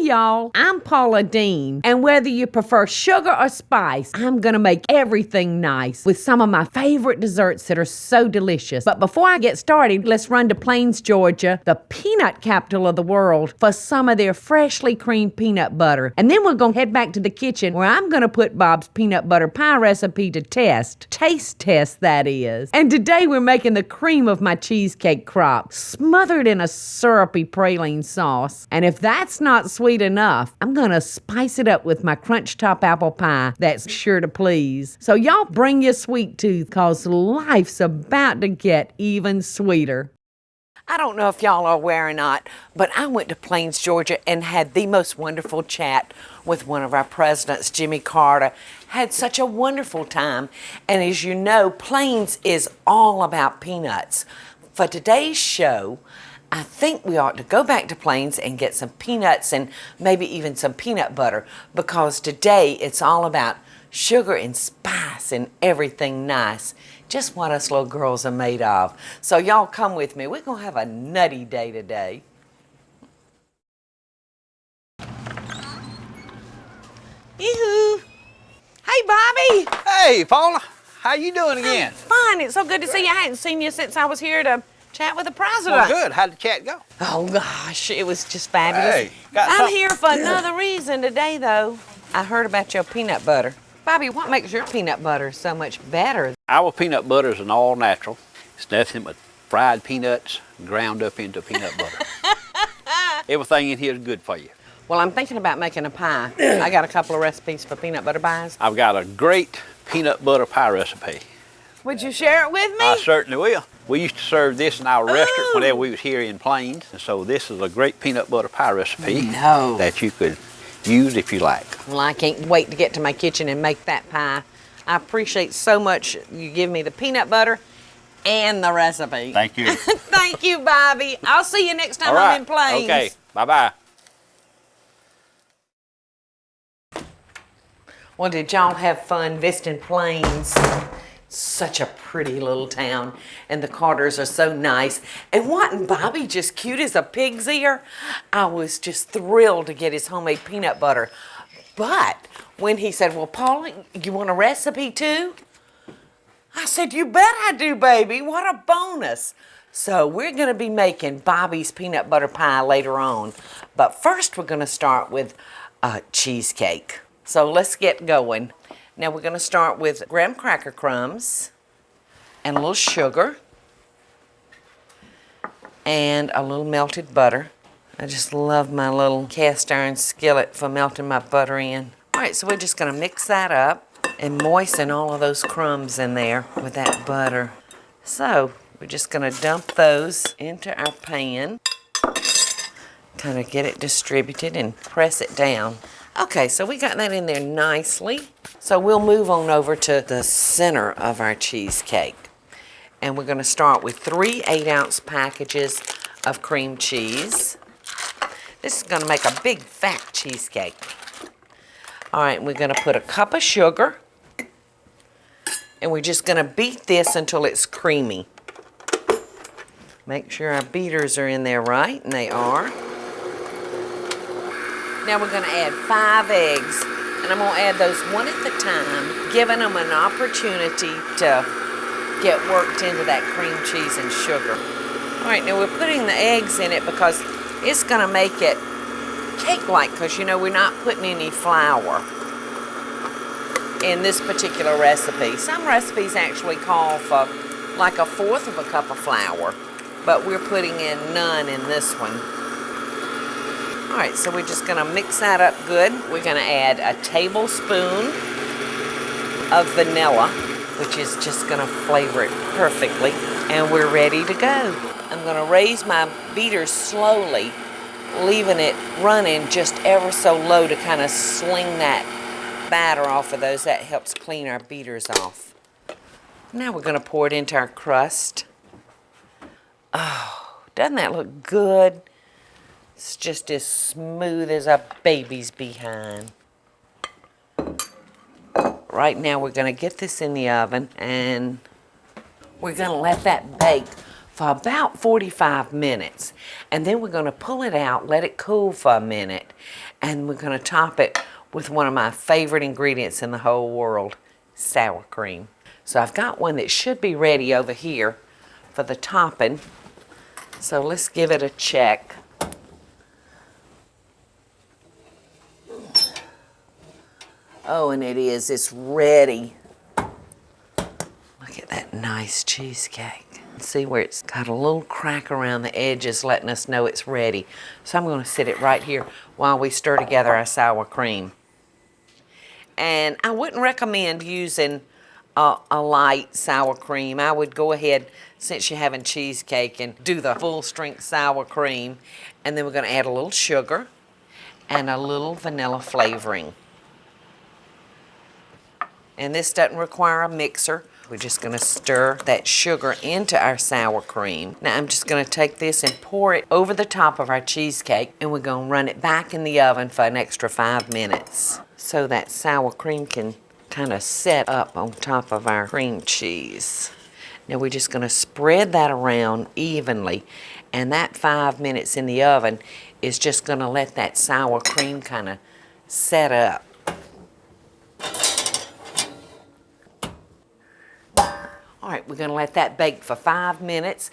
y'all, I'm Paula Deen, and whether you prefer sugar or spice, I'm gonna make everything nice with some of my favorite desserts that are so delicious. But before I get started, let's run to Plains, Georgia, the peanut capital of the world, for some of their freshly creamed peanut butter. And then we're gonna head back to the kitchen where I'm gonna put Bob's peanut butter pie recipe to taste test that is. And today we're making the cream of my cheesecake crop, smothered in a syrupy praline sauce. And if that's not sweet enough, I'm gonna spice it up with my crunch top apple pie that's sure to please. So y'all bring your sweet tooth, cause life's about to get even sweeter. I don't know if y'all are aware or not, but I went to Plains, Georgia and had the most wonderful chat with one of our presidents, Jimmy Carter. Had such a wonderful time. And as you know, Plains is all about peanuts. For today's show, I think we ought to go back to Plains and get some peanuts and maybe even some peanut butter, because today it's all about sugar and spice and everything nice. Just what us little girls are made of. So y'all come with me. We're going to have a nutty day today. Yoo-hoo. Hey, Bobby. Hey, Paula. How you doing again? Fine. It's so good to see you. I hadn't seen you since I was here to chat with the president. Well, good. How'd the chat go? Oh, gosh. It was just fabulous. Hey, I'm here for another reason today, though. I heard about your peanut butter. Bobby, what makes your peanut butter so much better? Our peanut butter is an all natural. It's nothing but fried peanuts ground up into peanut butter. Everything in here is good for you. Well, I'm thinking about making a pie. I got a couple of recipes for peanut butter pies. I've got a great peanut butter pie recipe. Would you share it with me? I certainly will. We used to serve this in our restaurant whenever we was here in Plains, and so this is a great peanut butter pie recipe that you could use if you like. Well, I can't wait to get to my kitchen and make that pie. I appreciate so much you give me the peanut butter and the recipe. Thank you. Thank you, Bobby. I'll see you next time All right. I'm in Plains. Okay, bye-bye. Well, did y'all have fun visiting Plains? Such a pretty little town, and the Carters are so nice. And wasn't Bobby just cute as a pig's ear? I was just thrilled to get his homemade peanut butter. But when he said, well, Paula, you want a recipe too? I said, you bet I do, baby. What a bonus. So we're going to be making Bobby's peanut butter pie later on. But first we're going to start with cheesecake. So let's get going. Now we're going to start with graham cracker crumbs and a little sugar and a little melted butter. I just love my little cast iron skillet for melting my butter in. All right, so we're just going to mix that up and moisten all of those crumbs in there with that butter. So we're just going to dump those into our pan, kind of get it distributed and press it down. Okay, so we got that in there nicely. So we'll move on over to the center of our cheesecake. And we're going to start with 3 8-ounce packages of cream cheese. This is going to make a big fat cheesecake. All right, we're going to put a cup of sugar. And we're just going to beat this until it's creamy. Make sure our beaters are in there right, and they are. Now we're going to add 5 eggs, and I'm going to add those one at a time, giving them an opportunity to get worked into that cream cheese and sugar. All right, now we're putting the eggs in it because it's going to make it cake-like, because, you know, we're not putting any flour in this particular recipe. Some recipes actually call for like 1/4 of a cup of flour, but we're putting in none in this one. All right, so we're just gonna mix that up good. We're gonna add a tablespoon of vanilla, which is just gonna flavor it perfectly. And we're ready to go. I'm gonna raise my beater slowly, leaving it running just ever so low to kind of sling that batter off of those. That helps clean our beaters off. Now we're gonna pour it into our crust. Oh, doesn't that look good? It's just as smooth as a baby's behind. Right now we're going to get this in the oven and we're going to let that bake for about 45 minutes. And then we're gonna pull it out, let it cool for a minute, and we're gonna top it with one of my favorite ingredients in the whole world, sour cream. So I've got one that should be ready over here for the topping. So let's give it a check. Oh, and it is, it's ready. Look at that nice cheesecake. See where it's got a little crack around the edges letting us know it's ready. So I'm gonna sit it right here while we stir together our sour cream. And I wouldn't recommend using a light sour cream. I would go ahead, since you're having cheesecake, and do the full strength sour cream. And then we're gonna add a little sugar and a little vanilla flavoring. And this doesn't require a mixer. We're just gonna stir that sugar into our sour cream. Now I'm just gonna take this and pour it over the top of our cheesecake, and we're gonna run it back in the oven for an extra 5 minutes so that sour cream can kind of set up on top of our cream cheese. Now we're just gonna spread that around evenly, and that 5 minutes in the oven is just gonna let that sour cream kind of set up. All right, we're gonna let that bake for 5 minutes.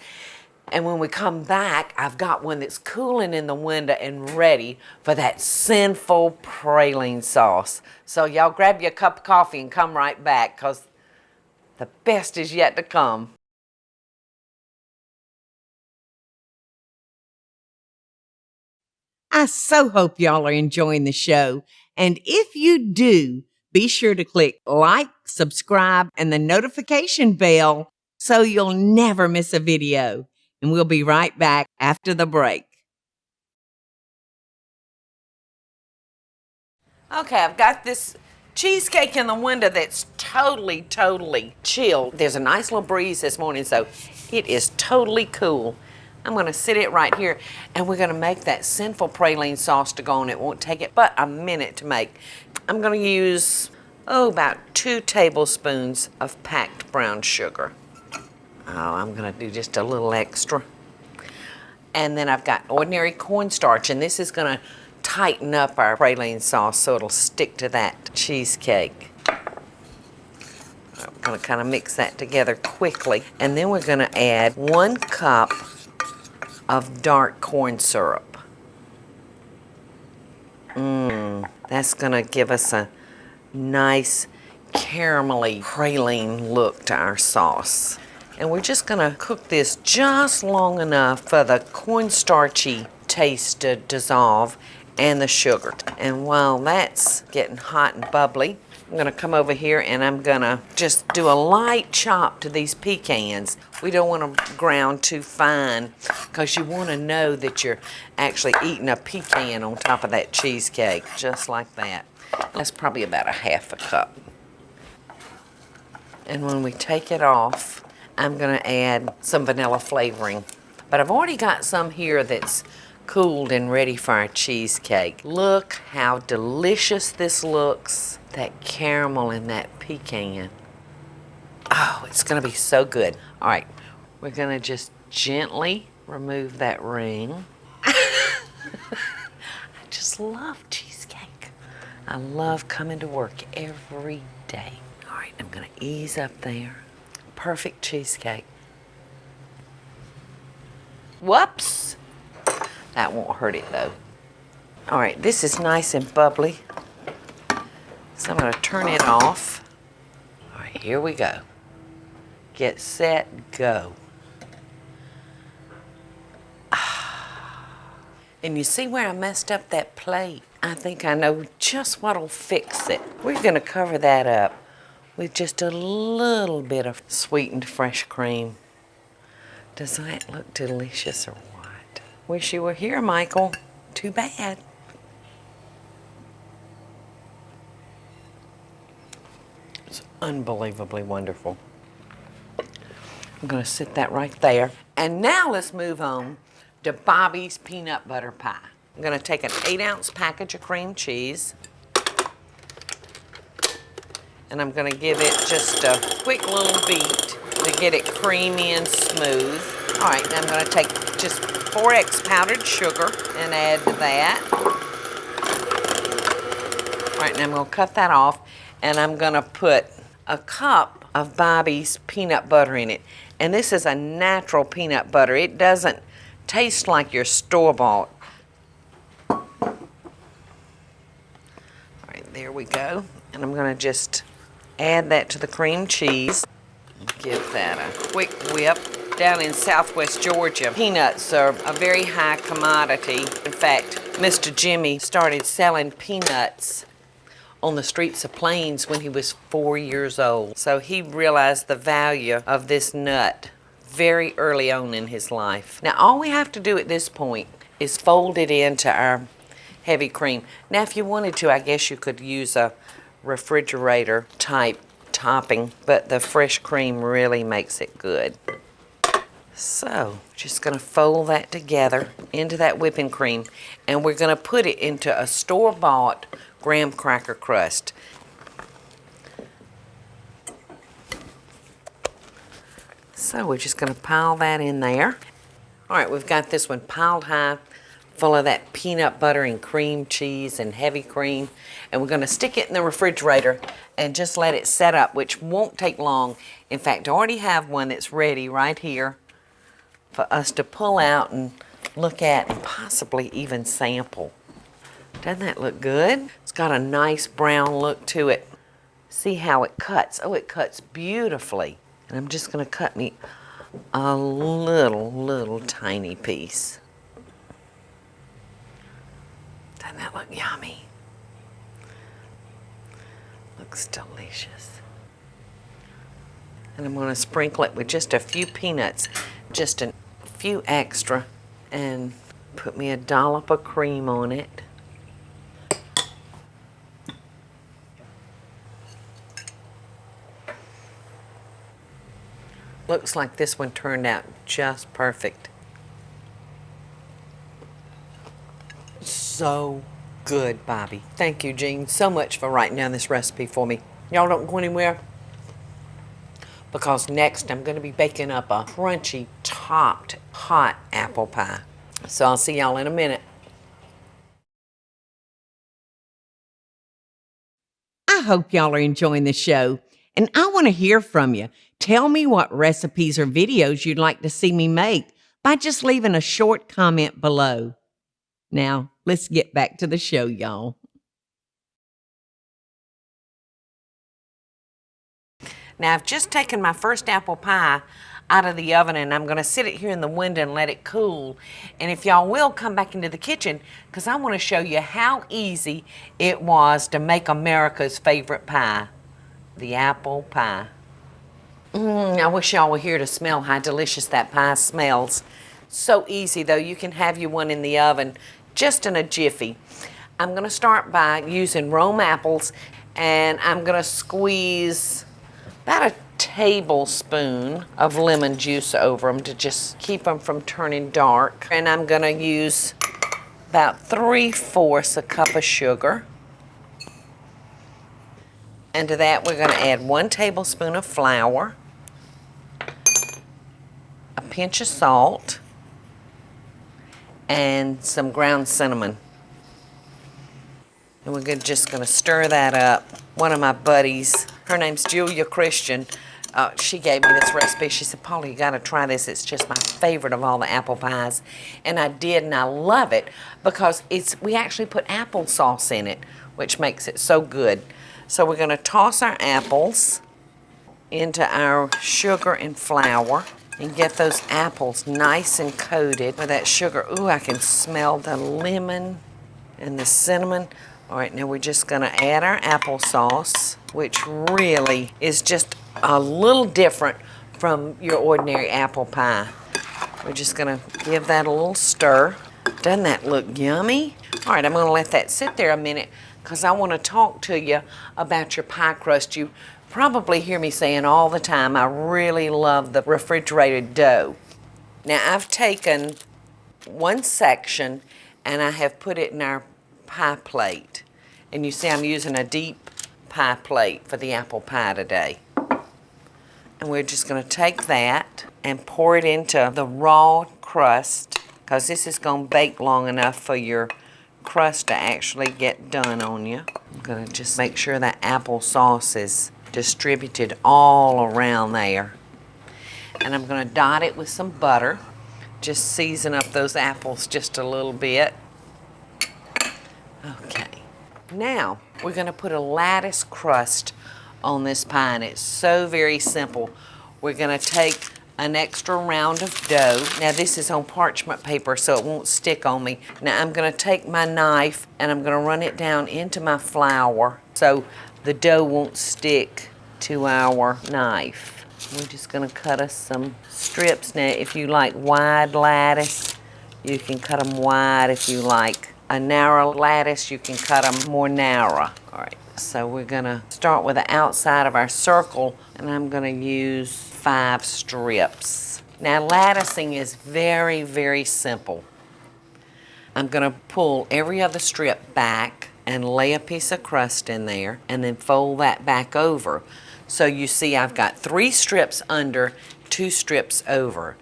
And when we come back, I've got one that's cooling in the window and ready for that sinful praline sauce. So y'all grab your cup of coffee and come right back, because the best is yet to come. I so hope y'all are enjoying the show. And if you do, be sure to click like, subscribe, and the notification bell so you'll never miss a video. And we'll be right back after the break. Okay, I've got this cheesecake in the window that's totally chilled. There's a nice little breeze this morning, so it is totally cool. I'm gonna sit it right here, and we're gonna make that sinful praline sauce to go on. It won't take it but a minute to make. I'm gonna use, about 2 tablespoons of packed brown sugar. I'm gonna do just a little extra. And then I've got ordinary cornstarch, and this is gonna tighten up our praline sauce so it'll stick to that cheesecake. I'm gonna kind of mix that together quickly. And then we're gonna add 1 cup of dark corn syrup. That's gonna give us a nice caramelly praline look to our sauce. And we're just gonna cook this just long enough for the cornstarchy taste to dissolve and the sugar. And while that's getting hot and bubbly, I'm gonna come over here and I'm gonna just do a light chop to these pecans. We don't want them ground too fine, because you wanna know that you're actually eating a pecan on top of that cheesecake, just like that. That's probably about a 1/2 cup. And when we take it off, I'm gonna add some vanilla flavoring. But I've already got some here that's cooled and ready for our cheesecake. Look how delicious this looks. That caramel and that pecan. Oh, it's gonna be so good. All right, we're gonna just gently remove that ring. I just love cheesecake. I love coming to work every day. All right, I'm gonna ease up there. Perfect cheesecake. Whoops. That won't hurt it though. All right, this is nice and bubbly. So I'm gonna turn it off. All right, here we go. Get set, go. And you see where I messed up that plate? I think I know just what'll fix it. We're gonna cover that up with just a little bit of sweetened fresh cream. Does that look delicious or what? Wish you were here, Michael. Too bad. It's unbelievably wonderful. I'm gonna sit that right there. And now let's move on to Bobby's peanut butter pie. I'm gonna take an 8-ounce package of cream cheese, and I'm gonna give it just a quick little beat to get it creamy and smooth. All right, now I'm going to take just 4x powdered sugar and add to that. All right, now I'm going to cut that off, and I'm going to put a cup of Bobby's peanut butter in it. And this is a natural peanut butter. It doesn't taste like your store-bought. All right, there we go. And I'm going to just add that to the cream cheese. Give that a quick whip. Down in southwest Georgia, peanuts are a very high commodity. In fact, Mr. Jimmy started selling peanuts on the streets of Plains when he was 4 years old. So he realized the value of this nut very early on in his life. Now all we have to do at this point is fold it into our heavy cream. Now if you wanted to, I guess you could use a refrigerator type topping, but the fresh cream really makes it good. So, just going to fold that together into that whipping cream, and we're going to put it into a store-bought graham cracker crust. So, we're just going to pile that in there. All right, we've got this one piled high, full of that peanut butter and cream cheese and heavy cream, and we're going to stick it in the refrigerator and just let it set up, which won't take long. In fact, I already have one that's ready right here for us to pull out and look at and possibly even sample. Doesn't that look good? It's got a nice brown look to it. See how it cuts. Oh, it cuts beautifully. And I'm just going to cut me a little tiny piece. Doesn't that look yummy? Looks delicious. And I'm going to sprinkle it with just a few peanuts, just a few extra, and put me a dollop of cream on it. Looks like this one turned out just perfect. So good, Bobby. Thank you, Jean, so much for writing down this recipe for me. Y'all don't go anywhere, because next I'm going to be baking up a crunchy, topped, hot apple pie. So I'll see y'all in a minute. I hope y'all are enjoying the show, and I want to hear from you. Tell me what recipes or videos you'd like to see me make by just leaving a short comment below. Now, let's get back to the show, y'all. Now, I've just taken my first apple pie out of the oven, and I'm going to sit it here in the window and let it cool. And if y'all will, come back into the kitchen, because I want to show you how easy it was to make America's favorite pie, the apple pie. I wish y'all were here to smell how delicious that pie smells. So easy, though. You can have you one in the oven just in a jiffy. I'm going to start by using Rome apples, and I'm going to squeeze about a tablespoon of lemon juice over them to just keep them from turning dark. And I'm going to use about 3/4 a cup of sugar. And to that, we're going to add 1 tablespoon of flour, a pinch of salt, and some ground cinnamon. And we're just going to stir that up. One of my buddies, her name's Julia Christian, she gave me this recipe. She said, Paula, you got to try this. It's just my favorite of all the apple pies. And I did, and I love it because we actually put applesauce in it, which makes it so good. So we're going to toss our apples into our sugar and flour and get those apples nice and coated with that sugar. Ooh, I can smell the lemon and the cinnamon. All right, now we're just going to add our applesauce, which really is just a little different from your ordinary apple pie. We're just going to give that a little stir. Doesn't that look yummy? All right, I'm going to let that sit there a minute because I want to talk to you about your pie crust. You probably hear me saying all the time, I really love the refrigerated dough. Now, I've taken one section and I have put it in our pie plate. And you see I'm using a deep pie plate for the apple pie today. And we're just going to take that and pour it into the raw crust, because this is going to bake long enough for your crust to actually get done on you. I'm going to just make sure that applesauce is distributed all around there. And I'm going to dot it with some butter. Just season up those apples just a little bit. Okay. Now, we're going to put a lattice crust on this pie, and it's so very simple. We're going to take an extra round of dough. Now, this is on parchment paper, so it won't stick on me. Now, I'm going to take my knife, and I'm going to run it down into my flour so the dough won't stick to our knife. We're just going to cut us some strips. Now, if you like wide lattice, you can cut them wide. If you like a narrow lattice, you can cut them more narrow. All right, so we're going to start with the outside of our circle, and I'm going to use 5 strips. Now, latticing is very, very simple. I'm going to pull every other strip back and lay a piece of crust in there, and then fold that back over. So you see I've got 3 strips under, 2 strips over.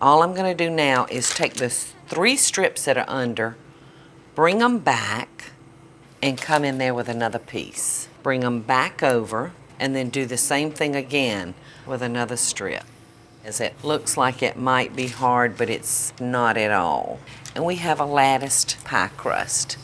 All I'm going to do now is take the 3 strips that are under, bring them back, and come in there with another piece. Bring them back over, and then do the same thing again with another strip. As it looks like it might be hard, but it's not at all. And we have a latticed pie crust.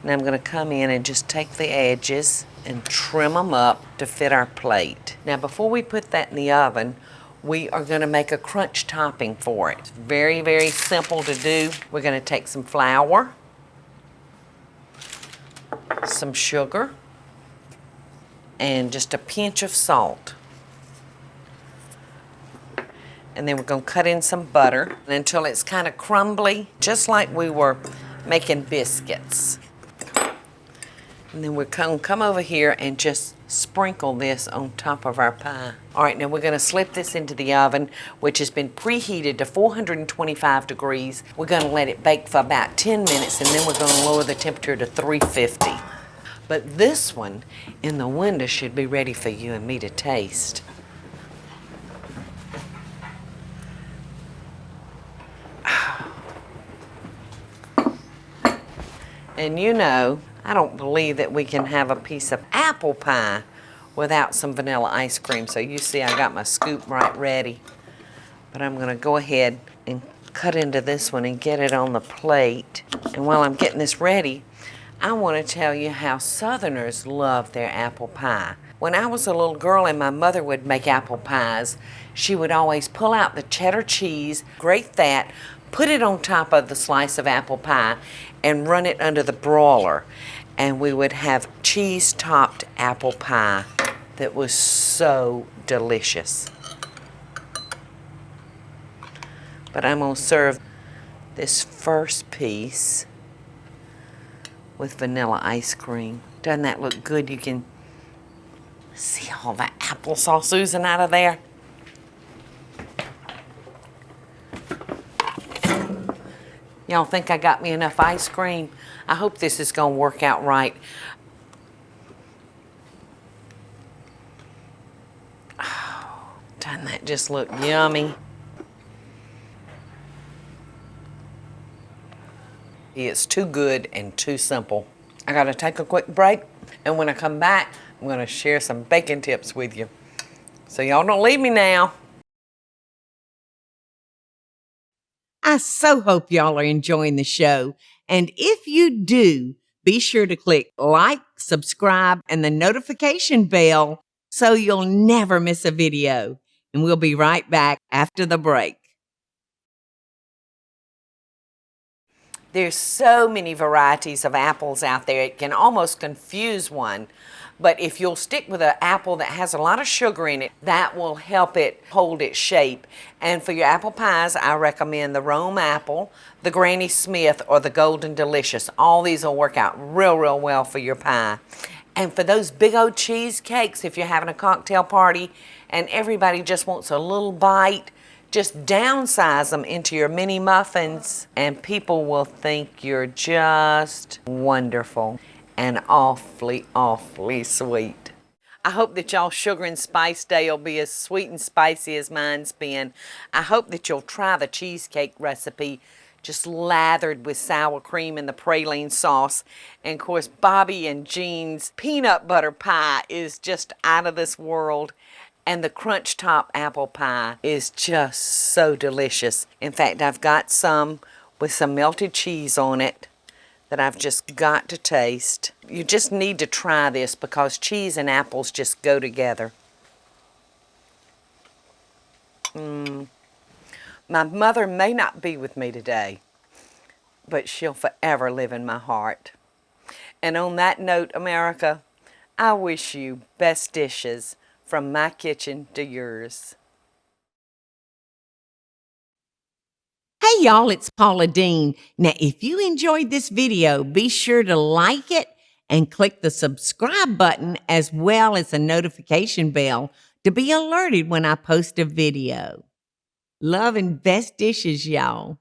Now I'm going to come in and just take the edges and trim them up to fit our plate. Now, before we put that in the oven, we are going to make a crunch topping for it. It's very, very simple to do. We're going to take some flour, some sugar, and just a pinch of salt. And then we're going to cut in some butter until it's kind of crumbly, just like we were making biscuits. And then we're going to come over here and just sprinkle this on top of our pie. All right, now we're going to slip this into the oven, which has been preheated to 425 degrees. We're going to let it bake for about 10 minutes, and then we're going to lower the temperature to 350. But this one in the window should be ready for you and me to taste. And you know, I don't believe that we can have a piece of apple pie without some vanilla ice cream. So you see I got my scoop right ready. But I'm going to go ahead and cut into this one and get it on the plate. And while I'm getting this ready, I want to tell you how Southerners love their apple pie. When I was a little girl and my mother would make apple pies, she would always pull out the cheddar cheese, grate that, put it on top of the slice of apple pie, and run it under the broiler. And we would have cheese-topped apple pie that was so delicious. But I'm going to serve this first piece with vanilla ice cream. Doesn't that look good? You can see all that applesauce oozing out of there. Y'all think I got me enough ice cream? I hope this is going to work out right. Oh, doesn't that just look yummy? It's too good and too simple. I got to take a quick break, and when I come back, I'm going to share some baking tips with you. So y'all don't leave me now. I so hope y'all are enjoying the show. And if you do, be sure to click like, subscribe, and the notification bell so you'll never miss a video. And we'll be right back after the break. There's so many varieties of apples out there, it can almost confuse one. But if you'll stick with an apple that has a lot of sugar in it, that will help it hold its shape. And for your apple pies, I recommend the Rome apple, the Granny Smith, or the Golden Delicious. All these will work out real, real well for your pie. And for those big old cheesecakes, if you're having a cocktail party and everybody just wants a little bite, just downsize them into your mini muffins and people will think you're just wonderful and awfully, awfully sweet. I hope that y'all sugar and spice day will be as sweet and spicy as mine's been. I hope that you'll try the cheesecake recipe, just lathered with sour cream and the praline sauce. And of course, Bobby and Jean's peanut butter pie is just out of this world. And the crunch top apple pie is just so delicious. In fact, I've got some with some melted cheese on it that I've just got to taste. You just need to try this because cheese and apples just go together. My mother may not be with me today, but she'll forever live in my heart. And on that note, America, I wish you best dishes from my kitchen to yours. Hey y'all, it's Paula Deen. Now, if you enjoyed this video, be sure to like it and click the subscribe button as well as the notification bell to be alerted when I post a video. Love and best dishes, y'all.